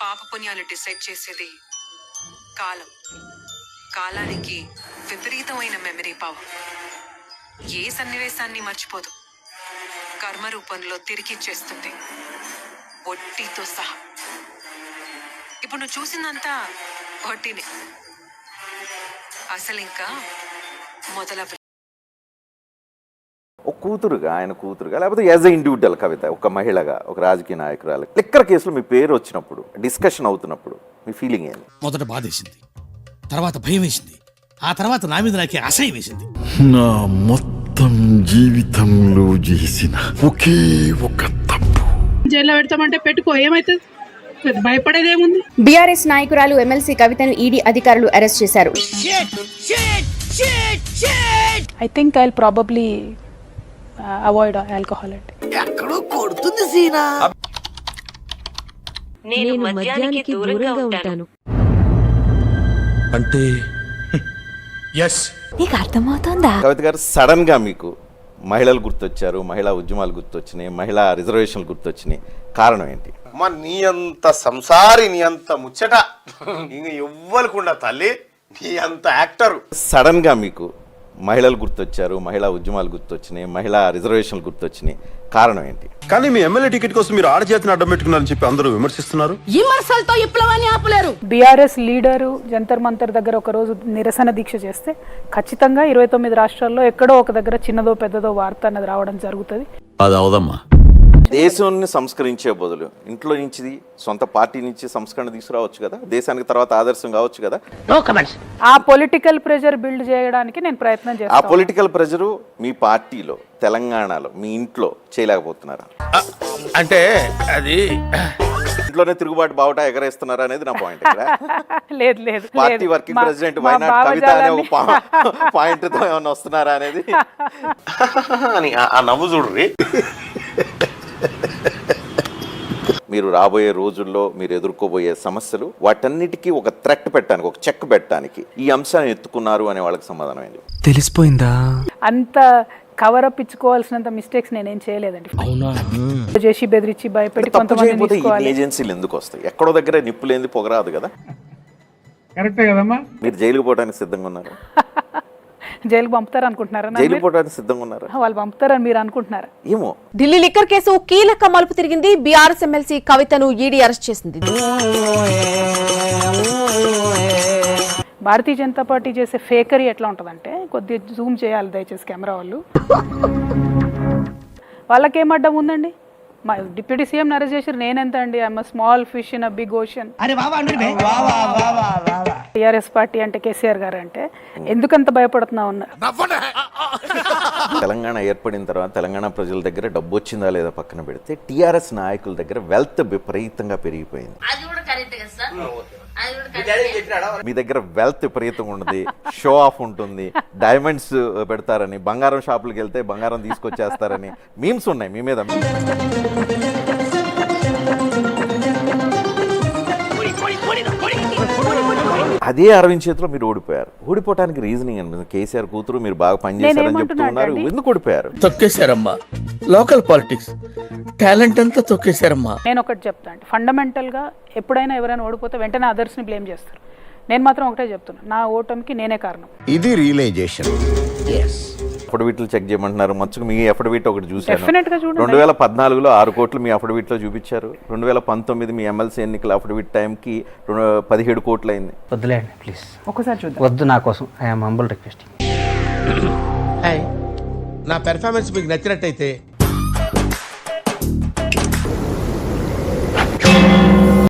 పాపపుణ్యాలు decide చేసేది కాలం. కాలానికి విపరీతమైన మెమరీ పవర్. ఏ సన్నివేశాన్ని మర్చిపోదు, కర్మ రూపంలో తిరిగిచ్చేస్తుంది, వడ్డీతో సహా. ఇప్పుడు నువ్వు చూసిందంతా వడ్డీనే, అసలు ఇంకా మొదలవ. ఒక కూతురుగా, ఆయన కూతురుగా, లేకపోతే యాజ్ ఎ ఇండివిజువల్ కవిత, ఒక మహిళగా, ఒక రాజకీయ నాయకురాలు, లిక్కర్ కేసులో మీ పేరు వచ్చినప్పుడు, డిస్కషన్ అవుతున్నప్పుడు మీ ఫీలింగ్ ఏంది? మొదట బాధేసింది, తర్వాత భయం వేసింది, ఆ తర్వాత నా మీద నాకే అసహ్యం వేసింది. నా మొత్తం జీవితంలో చేసిన ఒకే ఒక తప్పు. జైల్లో పెడతామంటే పెట్టుకో, ఏమైతుంది, భయపడేదేముంది. బీఆర్ఎస్ నాయకురాలు ఎమ్మెల్సీ కవితను ఈడీ అధికారులు అరెస్ట్ చేశారు. I think I will probably avoid alcohol అంటే. నేను మద్యానికి దూరంగా ఉంటాను. అంటే నీకు అర్థమవుతుందా? కవిత గారు, సడన్ గా మీకు మహిళలు గుర్తొచ్చారు, మహిళా ఉద్యమాలు గుర్తొచ్చినాయి, మహిళా రిజర్వేషన్లు గుర్తొచ్చినాయి, కారణం ఏంటి? అమ్మ, నీ అంత సంసారి, నీ అంత ముచ్చట ఇంక ఎవ్వరుకుండా తల్లి, నీ అంత యాక్టరు. సడన్ గా మీకు మహిళలు గుర్తొచ్చారు, మహిళా ఉద్యమాలు గుర్తొచ్చినాయి, మహిళా రిజర్వేషన్లు గుర్తొచ్చినాయి, కారణం ఏంటి? కానీ మీ ఎమ్మెల్యే టికెట్ కోసం మీరు ఆడచేతిని అడ్డం పెట్టుకున్నారని చెప్పి అందరూ విమర్శిస్తున్నారు. విమర్శలతో విప్లవాన్ని ఆపలేరు. బీఆర్ఎస్ లీడరు జంతర్ మంతర్ దగ్గర ఒక రోజు నిరసన దీక్ష చేస్తే ఖచ్చితంగా 29 రాష్ట్రాల్లో ఎక్కడో ఒక దగ్గర చిన్నదో పెద్దదో వార్త అన్నది రావడం జరుగుతుంది. అది అవదమ్మా. దేశాన్ని సంస్కరించే బదులు ఇంట్లో నుంచి, సొంత పార్టీ నుంచి సంస్కరణ తీసుకురావచ్చు కదా, దేశానికి తర్వాత ఆదర్శం కావచ్చు కదా. ఆ పొలిటికల్ ప్రెషర్ బిల్డ్ చేయడానికి నేను ప్రయత్నం ఆ చేస్తాను. పొలిటికల్ ప్రెషరు మీ పార్టీలో, తెలంగాణలో, మీ ఇంట్లో చేయలేకపోతున్నారా? అంటే అది ఇంట్లోనే తిరుగుబాటు బావుట ఎగరేస్తున్నారా అనేది నా పాయింట్. లేదు లేదు పార్టీ వర్కింగ్ ప్రెసిడెంట్ వైనాడ్ కవిత అనే ఒక పాయింట్ తో ఏమన్నా వస్తున్నారా అనేది ఆ నవ్వు చూడ్రి. మీరు రాబోయే రోజుల్లో మీరు ఎదుర్కోబోయే సమస్యలు, వాటన్నిటికీ ఒక థ్రెట్ పెట్టడానికి, ఒక చెక్ పెట్టడానికి ఈ అంశాన్ని ఎత్తుకున్నారు అనే వాళ్ళకి సమాధానం ఏంటి? తెలిసిపోయిందా? అంత కవరప్ ఇచ్చుకోవాల్సినంత మిస్టేక్స్ నేనేం చేయలేదండి. చేసి బెదిరించి భయపెట్టి కొంతమంది ఏజెన్సీలు ఎందుకు వస్తాయి? ఎక్కడో దగ్గర నిప్పులేంది పొగరాదు కదా. కరెక్టే కదమ్మా. మీరు జైలుకు పోవడానికి సిద్ధంగా ఉన్నారు? జైలుకు పంపుతారు అనుకుంటున్నారా? జైలుకు పోవడానికి సిద్ధంగా ఉన్నారు? వాళ్ళు పంపుతారని మీరు అనుకుంటున్నారా? ఏమో. ఢిల్లీ లిక్కర్ కేసు కీలక మలుపు తిరిగింది. బీఆర్ఎస్ ఎమ్మెల్సీ కవితను ఈడీ అరెస్ట్ చేసింది. భారతీయ జనతా పార్టీ చేసే ఫేకరీ ఎట్లా ఉంటుందంటే, కొద్దిగా జూమ్ చేయాలి దయచేసి కెమెరా వాళ్ళు. వాళ్ళకేం అడ్డం ఉందండి? మా డిప్యూటీ సీఎం అరెస్ట్ చేసారు, నేనెంత అండి? I'm small fish in a big ocean. TRS party అంటే, కేసీఆర్ గారు అంటే ఎందుకంత భయపడుతున్నా ఉన్నారు? తెలంగాణ ఏర్పడిన తర్వాత తెలంగాణ ప్రజల దగ్గర డబ్బు వచ్చిందా లేదా పక్కన పెడితే, టీఆర్ఎస్ నాయకుల దగ్గర వెల్త్ విపరీతంగా పెరిగిపోయింది. మీ దగ్గర వెల్త్ విపరీతంగా ఉంటుంది, షో ఆఫ్ ఉంటుంది, డైమండ్స్ పెడతారని, బంగారం షాపులకు వెళ్తే బంగారం తీసుకొచ్చేస్తారని మీమ్స్ ఉన్నాయి మీ మీద. అదే అరవింద్ చేతిలో మీరు ఓడిపోయారు. ఓడిపోవడానికి రీజనింగ్ అనిపిస్తుంది, కేసీఆర్ కూతురు, మీరు బాగా పనిచేశారని చెప్తున్నారు. ఎందుకు ఓడిపోయారు? తొక్కేశారమ్మా, లోకల్ పాలిటిక్స్ టాలెంట్ అంతా తొక్కేశారమ్మా. నేను ఒకటి చెప్తాను, ఫండమెంటల్ గా ఎప్పుడైనా ఎవరైనా ఓడిపోతే వెంటనే అదర్స్ ని బ్లేమ్ చేస్తారు. నేను మాత్రం ఒకటే చెప్తున్నా, నా ఓటమికి నేనే కారణం. ఇది రియలైజేషన్. అఫిడవిట్లు చెక్ చేయమంటున్నారు. మచ్చుకు మీ అఫిడవిట్ ఒకటి చూశాను. డెఫినెట్ గా చూడండి. 2014లో 6 కోట్లు మీ అఫిడవిట్ లో చూపించారు. 2019 మీ ఎమ్మెల్సీ ఎన్నికల అఫిడవిట్ టైంకి 17 కోట్లు అయింది. వద్దులేండి ప్లీజ్, ఒకసారి చూద్దాం. వద్దు, నా కోసం ఐఎమ్ హంబుల్ రిక్వెస్ట్. నా పెర్ఫార్మెన్స్ మీకు నచ్చినట్టయితే